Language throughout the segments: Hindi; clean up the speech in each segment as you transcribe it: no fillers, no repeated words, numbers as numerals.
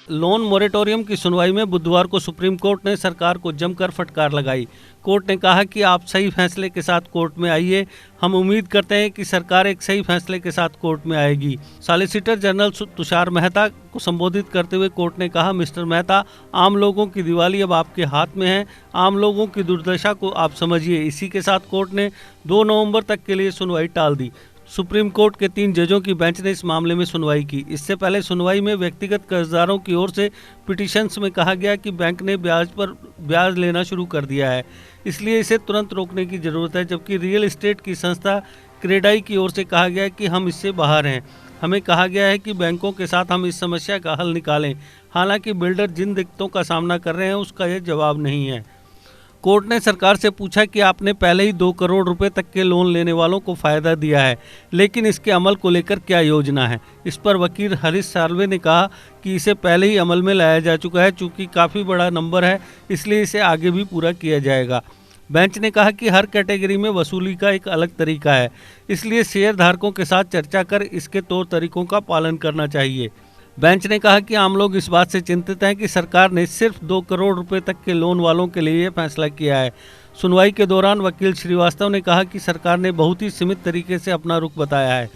लोन मोरेटोरियम की सुनवाई में बुधवार को सुप्रीम कोर्ट ने सरकार को जमकर फटकार लगाई। कोर्ट ने कहा कि आप सही फैसले के साथ कोर्ट में आइए। हम उम्मीद करते हैं कि सरकार एक सही फैसले के साथ कोर्ट में आएगी। सॉलिसिटर जनरल तुषार मेहता को संबोधित करते हुए कोर्ट ने कहा, मिस्टर मेहता, आम लोगों की दिवाली अब आपके हाथ में है। आम लोगों की दुर्दशा को आप समझिए। इसी के साथ कोर्ट ने 2 नवंबर तक के लिए सुनवाई टाल दी। सुप्रीम कोर्ट के 3 जजों की बेंच ने इस मामले में सुनवाई की। इससे पहले सुनवाई में व्यक्तिगत कर्जदारों की ओर से पिटीशंस में कहा गया कि बैंक ने ब्याज पर ब्याज लेना शुरू कर दिया है, इसलिए इसे तुरंत रोकने की ज़रूरत है। जबकि रियल एस्टेट की संस्था क्रेडाई की ओर से कहा गया कि हम इससे बाहर हैं। हमें कहा गया है कि बैंकों के साथ हम इस समस्या का हल निकालें। हालांकि बिल्डर जिन दिक्कतों का सामना कर रहे हैं उसका यह जवाब नहीं है। कोर्ट ने सरकार से पूछा कि आपने पहले ही 2 करोड़ रुपए तक के लोन लेने वालों को फायदा दिया है, लेकिन इसके अमल को लेकर क्या योजना है। इस पर वकील हरीश साल्वे ने कहा कि इसे पहले ही अमल में लाया जा चुका है। चूंकि काफ़ी बड़ा नंबर है, इसलिए इसे आगे भी पूरा किया जाएगा। बेंच ने कहा कि हर कैटेगरी में वसूली का एक अलग तरीका है, इसलिए शेयर धारकों के साथ चर्चा कर इसके तौर तरीकों का पालन करना चाहिए। बेंच ने कहा कि आम लोग इस बात से चिंतित हैं कि सरकार ने सिर्फ 2 करोड़ रुपए तक के लोन वालों के लिए यह फैसला किया है। सुनवाई के दौरान वकील श्रीवास्तव ने कहा कि सरकार ने बहुत ही सीमित तरीके से अपना रुख बताया है।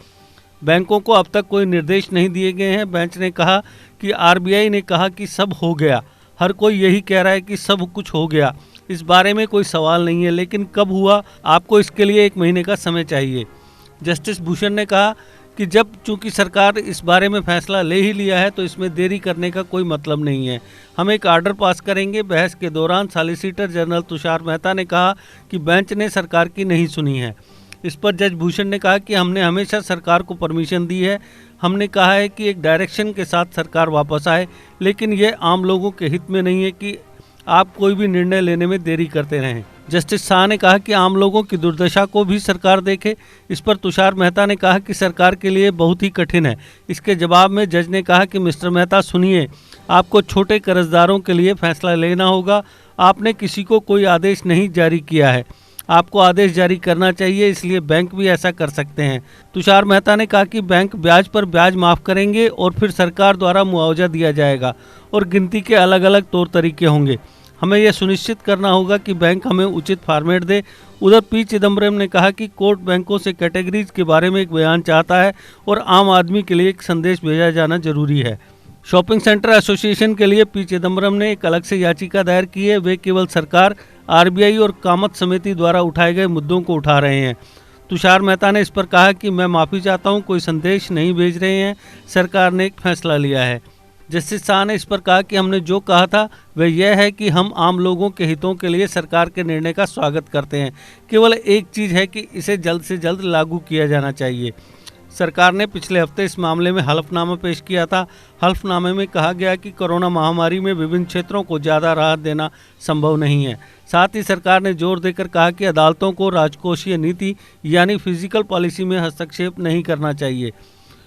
बैंकों को अब तक कोई निर्देश नहीं दिए गए हैं। बेंच ने कहा कि आरबीआई ने कहा कि सब हो गया। हर कोई यही कह रहा है कि सब कुछ हो गया, इस बारे में कोई सवाल नहीं है, लेकिन कब हुआ, आपको इसके लिए 1 महीने का समय चाहिए। जस्टिस भूषण ने कहा कि जब चूंकि सरकार इस बारे में फैसला ले ही लिया है तो इसमें देरी करने का कोई मतलब नहीं है। हम एक आर्डर पास करेंगे। बहस के दौरान सॉलिसिटर जनरल तुषार मेहता ने कहा कि बेंच ने सरकार की नहीं सुनी है। इस पर जज भूषण ने कहा कि हमने हमेशा सरकार को परमिशन दी है। हमने कहा है कि एक डायरेक्शन के साथ सरकार वापस आए, लेकिन यह आम लोगों के हित में नहीं है कि आप कोई भी निर्णय लेने में देरी करते रहें। जस्टिस शाह ने कहा कि आम लोगों की दुर्दशा को भी सरकार देखे। इस पर तुषार मेहता ने कहा कि सरकार के लिए बहुत ही कठिन है। इसके जवाब में जज ने कहा कि मिस्टर मेहता, सुनिए, आपको छोटे कर्जदारों के लिए फैसला लेना होगा। आपने किसी को कोई आदेश नहीं जारी किया है, आपको आदेश जारी करना चाहिए, इसलिए बैंक भी ऐसा कर सकते हैं। तुषार मेहता ने कहा कि बैंक ब्याज पर ब्याज माफ़ करेंगे और फिर सरकार द्वारा मुआवजा दिया जाएगा और गिनती के अलग अलग तौर तरीके होंगे। हमें यह सुनिश्चित करना होगा कि बैंक हमें उचित फॉर्मेट दे। उधर पी चिदम्बरम ने कहा कि कोर्ट बैंकों से कैटेगरीज के बारे में एक बयान चाहता है और आम आदमी के लिए एक संदेश भेजा जाना जरूरी है। शॉपिंग सेंटर एसोसिएशन के लिए पी चिदम्बरम ने एक अलग से याचिका दायर की है। वे केवल सरकार, आरबीआई और कामत समिति द्वारा उठाए गए मुद्दों को उठा रहे हैं। तुषार मेहता ने इस पर कहा कि मैं माफ़ी चाहता हूं, कोई संदेश नहीं भेज रहे हैं, सरकार ने एक फैसला लिया है। जस्टिस शाह ने इस पर कहा कि हमने जो कहा था वह यह है कि हम आम लोगों के हितों के लिए सरकार के निर्णय का स्वागत करते हैं। केवल एक चीज़ है कि इसे जल्द से जल्द लागू किया जाना चाहिए। सरकार ने पिछले हफ्ते इस मामले में हलफनामा पेश किया था। हलफनामे में कहा गया कि कोरोना महामारी में विभिन्न क्षेत्रों को ज़्यादा राहत देना संभव नहीं है। साथ ही सरकार ने जोर देकर कहा कि अदालतों को राजकोषीय नीति यानी फिजिकल पॉलिसी में हस्तक्षेप नहीं करना चाहिए।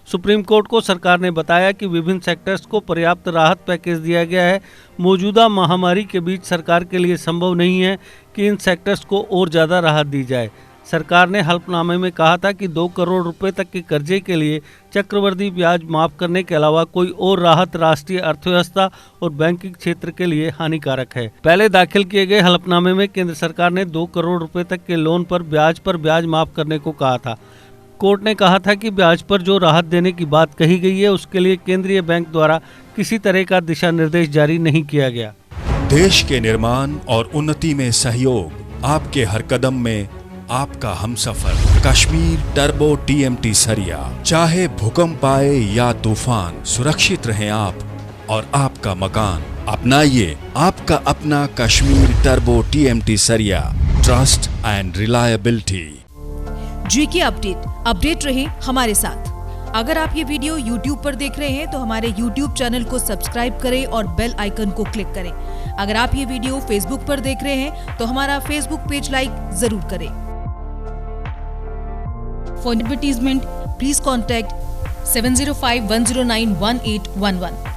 सुप्रीम कोर्ट को सरकार ने बताया कि विभिन्न सेक्टर्स को पर्याप्त राहत पैकेज दिया गया है। मौजूदा महामारी के बीच सरकार के लिए संभव नहीं है कि इन सेक्टर्स को और ज़्यादा राहत दी जाए। सरकार ने हल्फनामे में कहा था कि 2 करोड़ रुपए तक के कर्जे के लिए चक्रवृद्धि ब्याज माफ़ करने के अलावा कोई और राहत राष्ट्रीय अर्थव्यवस्था और बैंकिंग क्षेत्र के लिए हानिकारक है। पहले दाखिल किए गए हल्फनामे में केंद्र सरकार ने 2 करोड़ रुपए तक के लोन पर ब्याज माफ़ करने को कहा था। कोर्ट ने कहा था कि ब्याज पर जो राहत देने की बात कही गई है उसके लिए केंद्रीय बैंक द्वारा किसी तरह का दिशा निर्देश जारी नहीं किया गया। देश के निर्माण और उन्नति में सहयोग, आपके हर कदम में आपका हमसफर। कश्मीर टर्बो टीएमटी सरिया, चाहे भूकंप आए या तूफान, सुरक्षित रहें आप और आपका मकान। अपनाइए आपका अपना कश्मीर टर्बो टीएमटी सरिया, trust and reliability. GK update रहे हमारे साथ। अगर आप ये वीडियो YouTube पर देख रहे हैं तो हमारे YouTube चैनल को सब्सक्राइब करें और बेल आइकन को क्लिक करें। अगर आप ये वीडियो Facebook पर देख रहे हैं तो हमारा Facebook पेज लाइक जरूर करें। For advertisement please contact 7051091811।